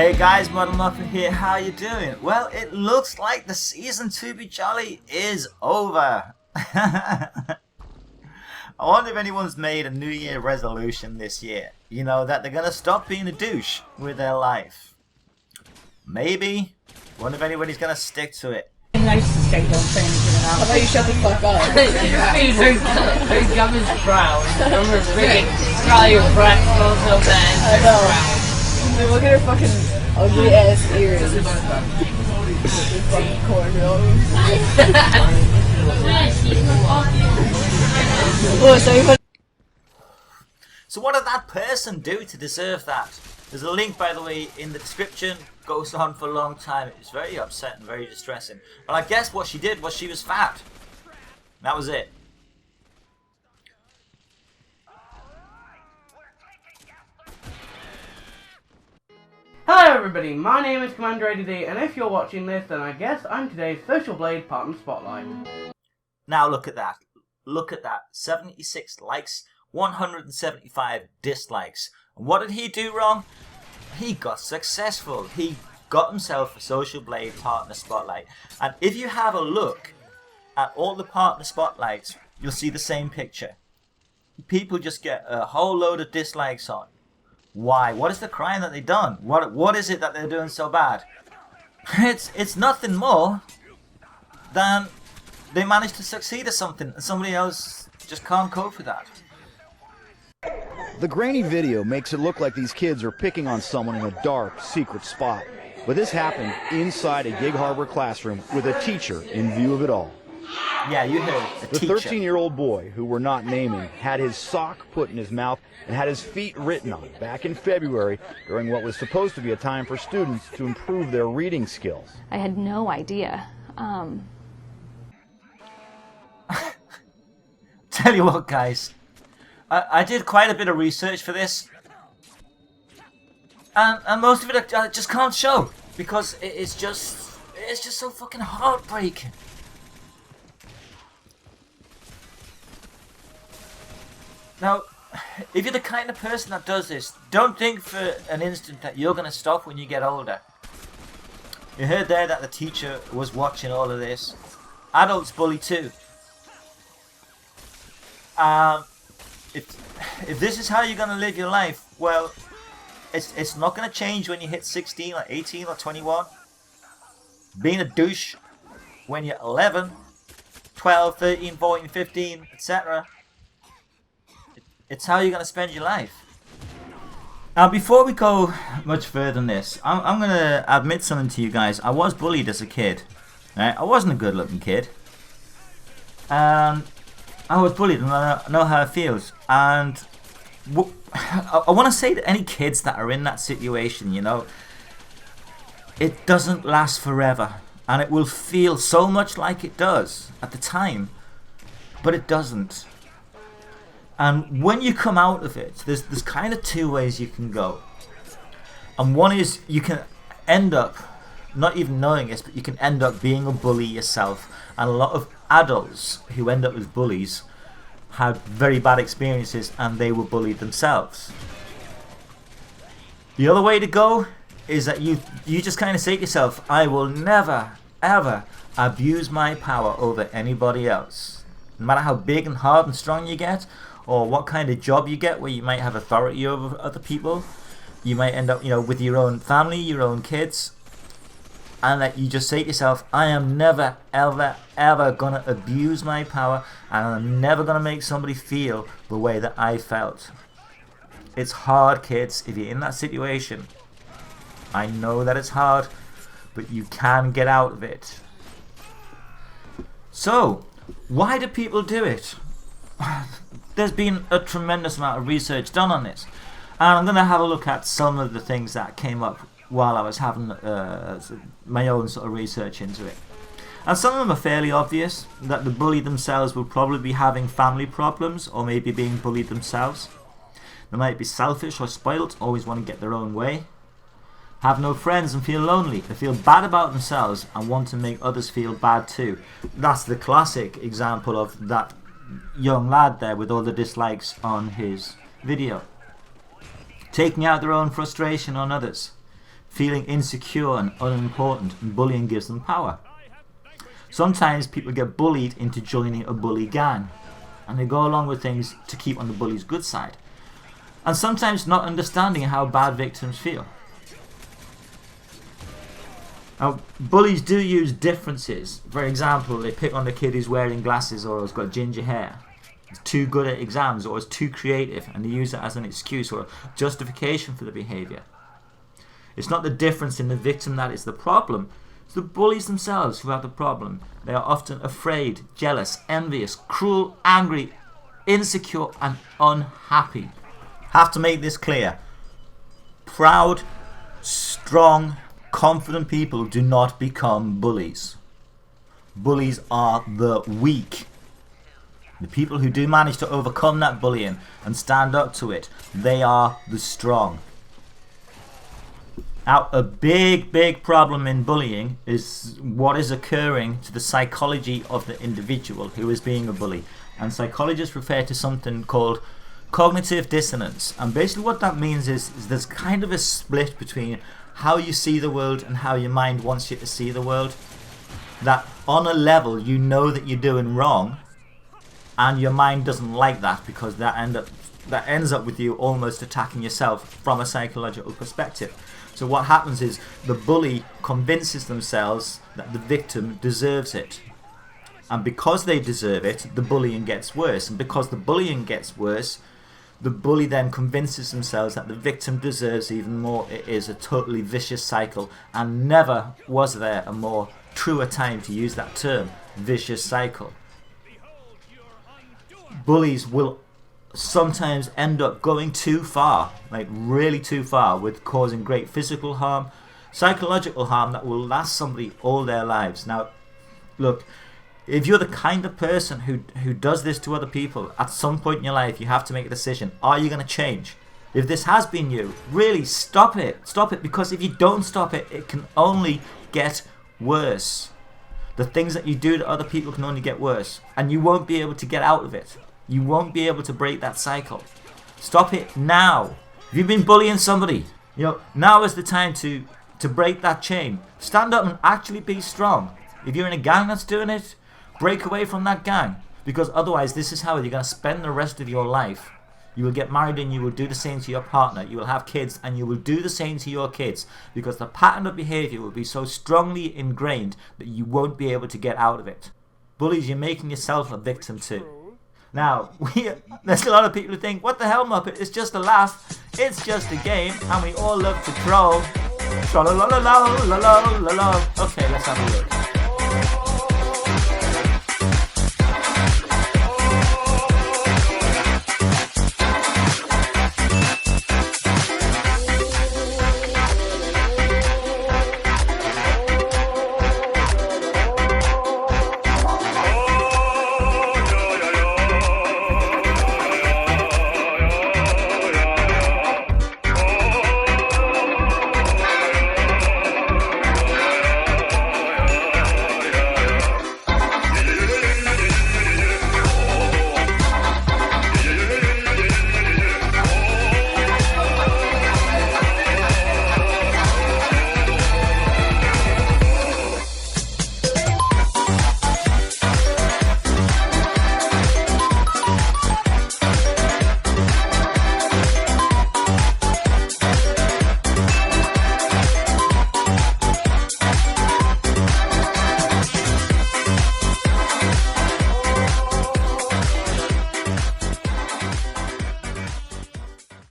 Hey guys, Model Muffin here, how you doing? Well, it looks like the season 2 Be Jolly is over. I wonder if anyone's made a New Year resolution this year. You know, that they're gonna stop being a douche with their life. Maybe. Wonder if anybody's gonna stick to it. Nice to stay don't say anything else. How about you shut the fuck up? Her gum is brown. Her freaking probably your breath smells so bad. I know. Dude, look at her fucking ugly ass ears. Fucking cornrows. So what did that person do to deserve that? There's a link, by the way, in the description. Goes on for a long time. It's very upsetting, very distressing. But I guess what she did was she was fat. That was it. Hello everybody, my name is Commander ADD, and if you're watching this, then I guess I'm today's Social Blade Partner Spotlight. Now look at that. Look at that. 76 likes, 175 dislikes. And what did he do wrong? He got successful. He got himself a Social Blade Partner Spotlight. And if you have a look at all the Partner Spotlights, you'll see the same picture. People just get a whole load of dislikes on. Why? What is the crime that they've done? What is it that they're doing so bad? It's nothing more than they managed to succeed at something and somebody else just can't cope with that. The grainy video makes it look like these kids are picking on someone in a dark, secret spot. But this happened inside a Gig Harbor classroom with a teacher in view of it all. Yeah, you heard a The teacher. 13-year-old boy, who we're not naming, had his sock put in his mouth and had his feet written on back in February during what was supposed to be a time for students to improve their reading skills. I had no idea. Tell you what, guys. I did quite a bit of research for this. And most of it I just can't show. Because it's just so fucking heartbreaking. Now, if you're the kind of person that does this, don't think for an instant that you're going to stop when you get older. You heard there that the teacher was watching all of this. Adults bully too. If this is how you're going to live your life, well, it's not going to change when you hit 16 or 18 or 21. Being a douche when you're 11, 12, 13, 14, 15, etc. It's how you're going to spend your life. Now, before we go much further than this, I'm going to admit something to you guys. I was bullied as a kid. Right? I wasn't a good-looking kid. And I was bullied, and I know how it feels. And I want to say to any kids that are in that situation, you know, it doesn't last forever. And it will feel so much like it does at the time. But it doesn't. And when you come out of it, there's kind of two ways you can go. And one is you can end up, not even knowing this, but you can end up being a bully yourself. And a lot of adults who end up as bullies had very bad experiences and they were bullied themselves. The other way to go is that you just kind of say to yourself, I will never, ever abuse my power over anybody else. No matter how big and hard and strong you get, or what kind of job you get where you might have authority over other people. You might end up, you know, with your own family, your own kids. And that you just say to yourself, I am never, ever, ever going to abuse my power. And I'm never going to make somebody feel the way that I felt. It's hard, kids, if you're in that situation. I know that it's hard, but you can get out of it. So, why do people do it? There's been a tremendous amount of research done on this, and I'm going to have a look at some of the things that came up while I was having my own sort of research into it. And some of them are fairly obvious, that the bully themselves will probably be having family problems or maybe being bullied themselves. They might be selfish or spoilt, always want to get their own way. Have no friends and feel lonely. They feel bad about themselves and want to make others feel bad too. That's the classic example of that young lad there with all the dislikes on his video. Taking out their own frustration on others. feeling insecure and unimportant, and bullying gives them power. Sometimes people get bullied into joining a bully gang, and they go along with things to keep on the bully's good side, and sometimes not understanding how bad victims feel. Now, bullies do use differences. For example, they pick on the kid who's wearing glasses or has got ginger hair, is too good at exams, or is too creative, and they use it as an excuse or justification for the behaviour. It's not the difference in the victim that is the problem. It's the bullies themselves who have the problem. They are often afraid, jealous, envious, cruel, angry, insecure, and unhappy. Have to make this clear. Proud, strong, confident people do not become bullies. Bullies are the weak. The people who do manage to overcome that bullying and stand up to it, they are the strong. Now, a big problem in bullying is what is occurring to the psychology of the individual who is being a bully. And psychologists refer to something called cognitive dissonance. And basically what that means is there's kind of a split between how you see the world and how your mind wants you to see the world. That on a level you know that you're doing wrong, and your mind doesn't like that, because that ends up with you almost attacking yourself from a psychological perspective. So what happens is the bully convinces themselves that the victim deserves it. And because they deserve it, the bullying gets worse. And because the bullying gets worse, the bully then convinces themselves that the victim deserves even more. It is a totally vicious cycle, and never was there a more truer time to use that term, vicious cycle. Bullies will sometimes end up going too far, like really too far, with causing great physical harm, psychological harm that will last somebody all their lives. Now, look, if you're the kind of person who does this to other people, at some point in your life you have to make a decision. Are you going to change? If this has been you, really stop it. Stop it, because if you don't stop it, it can only get worse. The things that you do to other people can only get worse, and you won't be able to get out of it. You won't be able to break that cycle. Stop it now. If you've been bullying somebody, now is the time to break that chain. Stand up and actually be strong. If you're in a gang that's doing it, break away from that gang, because otherwise this is how you're going to spend the rest of your life. You will get married and you will do the same to your partner. You will have kids and you will do the same to your kids, because the pattern of behavior will be so strongly ingrained that you won't be able to get out of it. Bullies, you're making yourself a victim too. Now, there's a lot of people who think, what the hell, Muppet, it's just a laugh, it's just a game, and we all love to troll. Tra-la-la-la-la-la-la-la-la. Okay, let's have a look.